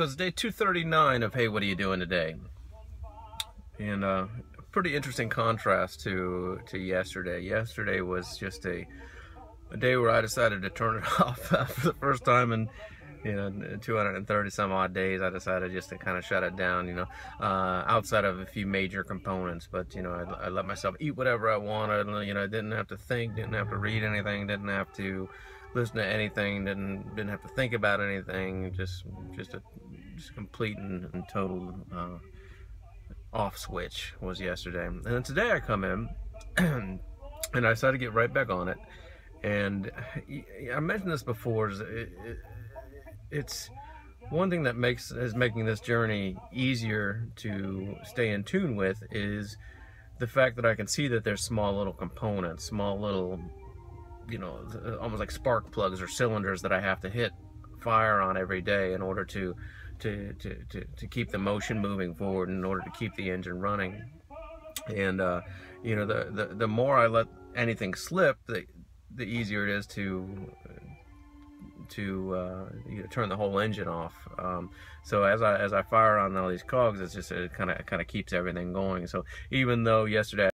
So it's day 239 of Hey, What Are You Doing Today? And a pretty interesting contrast to yesterday. Yesterday was just a day where I decided to turn it off for the first time in 230 some odd days. I decided just to kind of shut it down, outside of a few major components. But I let myself eat whatever I wanted. I didn't have to think, didn't have to read anything, didn't have to listen to anything, didn't have to think about anything. Just a complete and total off switch was yesterday. And then today I come in and I decided to get right back on it. And I mentioned this before. It's one thing that is making this journey easier to stay in tune with is the fact that I can see that there's small little components, small little, almost like spark plugs or cylinders that I have to hit fire on every day in order to keep the motion moving forward, in order to keep the engine running. And the more I let anything slip, the easier it is to turn the whole engine off. So as I fire on all these cogs, it kind of keeps everything going. So even though yesterday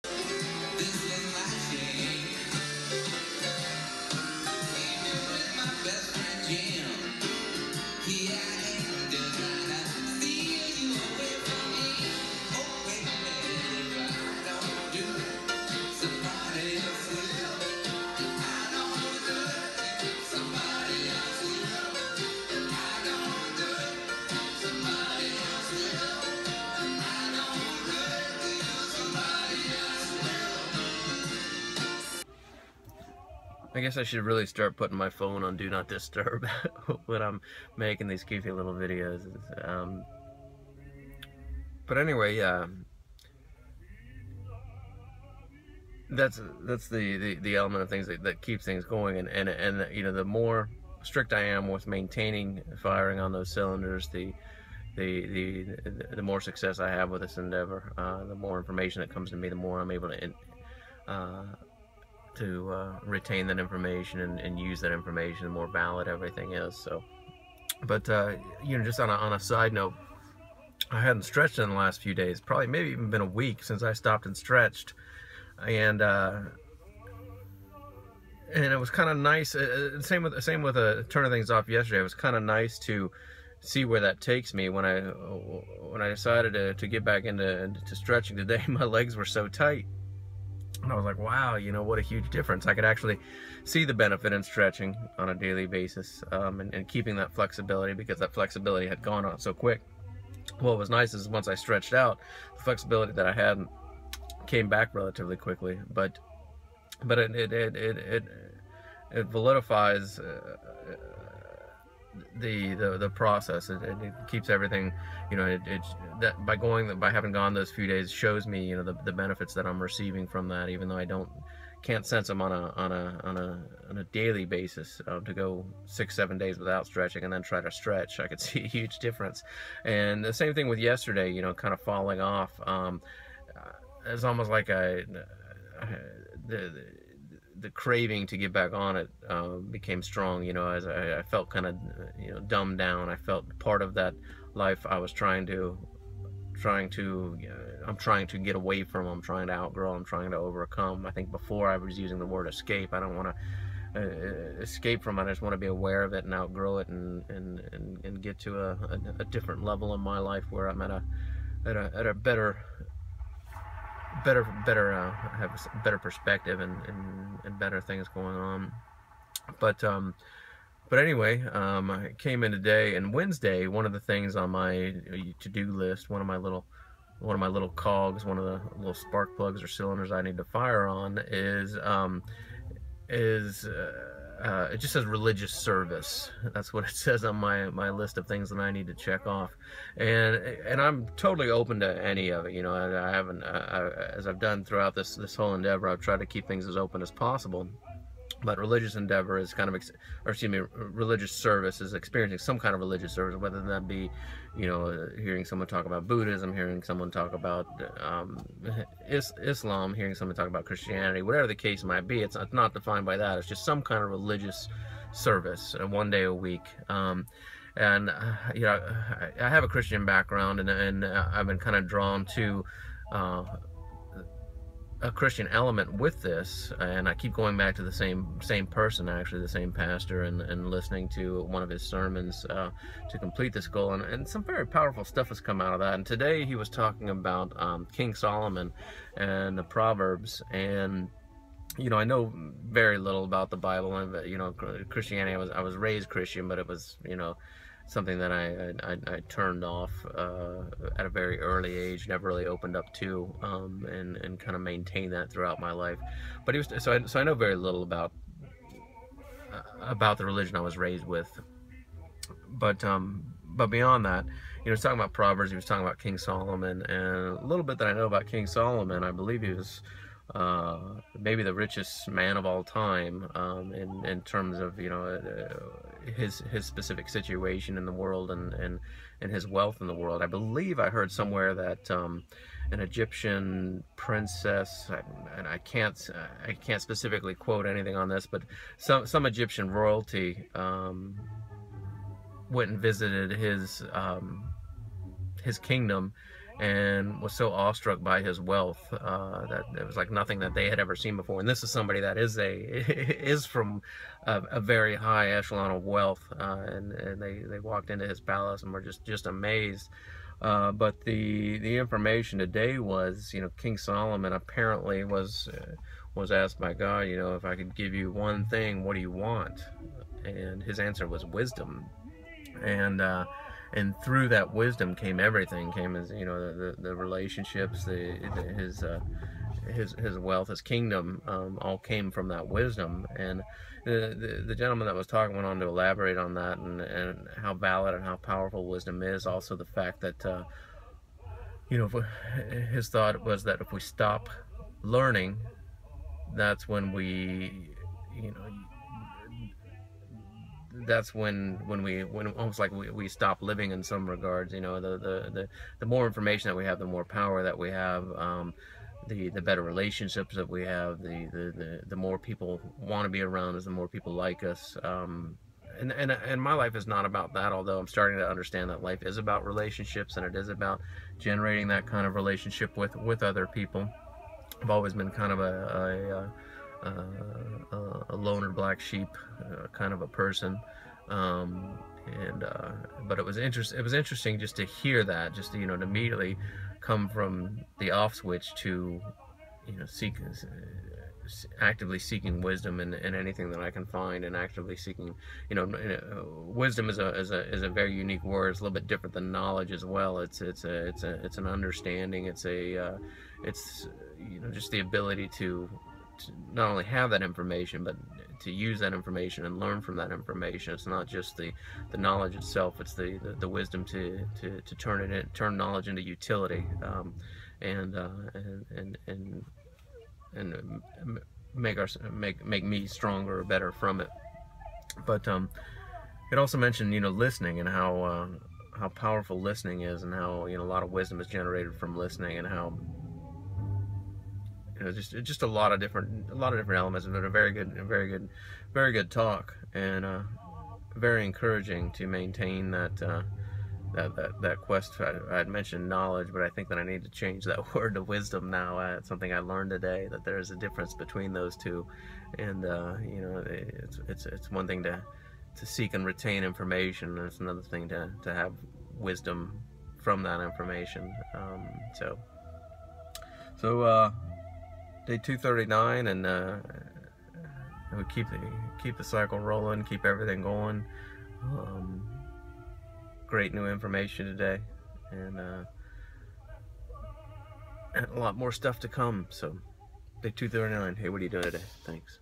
I guess I should really start putting my phone on Do Not Disturb when I'm making these goofy little videos. But anyway, yeah, that's the element of things that keeps things going. And the more strict I am with maintaining firing on those cylinders, the more success I have with this endeavor. The more information that comes to me, the more I'm able to retain that information and use that information, the more valid everything is. So, but just on a side note, I hadn't stretched in the last few days, probably maybe even been a week since I stopped and stretched, and it was kind of nice. Same with turning things off yesterday. It was kind of nice to see where that takes me. When I decided to get back into stretching today, my legs were so tight. And I was like, wow, what a huge difference. I could actually see the benefit in stretching on a daily basis, and keeping that flexibility, because that flexibility had gone on so quick. What was nice is once I stretched out, the flexibility that I had came back relatively quickly. But it validifies the process. It keeps everything, by having gone those few days, shows me the benefits that I'm receiving from that, even though I can't sense them on a daily basis. To go 6-7 days without stretching and then try to stretch, I could see a huge difference. And the same thing with yesterday, kind of falling off. It's almost like the craving to get back on it became strong, as I felt kind of dumbed down. I felt part of that life I was trying to get away from, I'm trying to outgrow, I'm trying to overcome. I think before I was using the word escape. I don't want to escape from it. I just want to be aware of it and outgrow it, and get to a different level in my life where I'm at a better have a better perspective and better things going on. But anyway, I came in today, and Wednesday, one of the things on my to-do list, one of my little cogs, one of the little spark plugs or cylinders I need to fire on is it just says religious service. That's what it says on my list of things that I need to check off, and I'm totally open to any of it. I haven't, as I've done throughout this whole endeavor, I've tried to keep things as open as possible. But religious endeavor is religious service is experiencing some kind of religious service, whether that be, hearing someone talk about Buddhism, hearing someone talk about Islam, hearing someone talk about Christianity, whatever the case might be. It's not defined by that. It's just some kind of religious service, one day a week. And you know, I have a Christian background, and I've been kind of drawn to a Christian element with this, and I keep going back to the same person, actually, the same pastor, and listening to one of his sermons to complete this goal, and some very powerful stuff has come out of that. And today he was talking about King Solomon and the Proverbs. And you know, I know very little about the Bible, and you know, Christianity. I was raised Christian, but it was, you know, something that I turned off at a very early age. Never really opened up to, and kind of maintained that throughout my life. But he was so I know very little about the religion I was raised with. But beyond that, he was talking about Proverbs. He was talking about King Solomon, and a little bit that I know about King Solomon, I believe he was maybe the richest man of all time, in terms of, you know, his specific situation in the world, and his wealth in the world. I believe I heard somewhere that an Egyptian princess, and I can't specifically quote anything on this, but some Egyptian royalty went and visited his kingdom, and was so awestruck by his wealth that it was like nothing that they had ever seen before. And this is somebody that is from a very high echelon of wealth, and they walked into his palace and were just amazed. But the information today was, you know, King Solomon apparently was asked by God, you know, if I could give you one thing, what do you want? And his answer was wisdom. And through that wisdom came everything. Came, as you know, the relationships, his wealth, his kingdom, all came from that wisdom. And the gentleman that was talking went on to elaborate on that, and how valid and how powerful wisdom is. Also the fact that you know, his thought was that if we stop learning, that's when we, you know, that's when almost like we stop living in some regards. You know, the more information that we have, the more power that we have, the better relationships that we have, the more people want to be around us, the more people like us. And my life is not about that, although I'm starting to understand that life is about relationships, and it is about generating that kind of relationship with other people. I've always been kind of a loner black sheep kind of a person, but it was interesting just to hear that, just to, you know, to immediately come from the off switch to, you know, actively seeking wisdom in anything that I can find, and actively seeking, you know, wisdom is a very unique word. It's a little bit different than knowledge as well. It's an understanding. It's you know, just the ability to not only have that information, but to use that information and learn from that information. It's not just the knowledge itself. It's the wisdom to turn knowledge into utility, and make me stronger or better from it. But it also mentioned, you know, listening, and how powerful listening is, and how, you know, a lot of wisdom is generated from listening, and how, you know, just a lot of different elements. And a very good talk, and very encouraging to maintain that quest. I had mentioned knowledge, but I think that I need to change that word to wisdom now. It's something I learned today, that there is a difference between those two. And you know, it's one thing to seek and retain information, and it's another thing to have wisdom from that information. So day 239, and we keep the cycle rolling, keep everything going. Great new information today, and a lot more stuff to come. So day 239. Hey, what are you doing today? Thanks.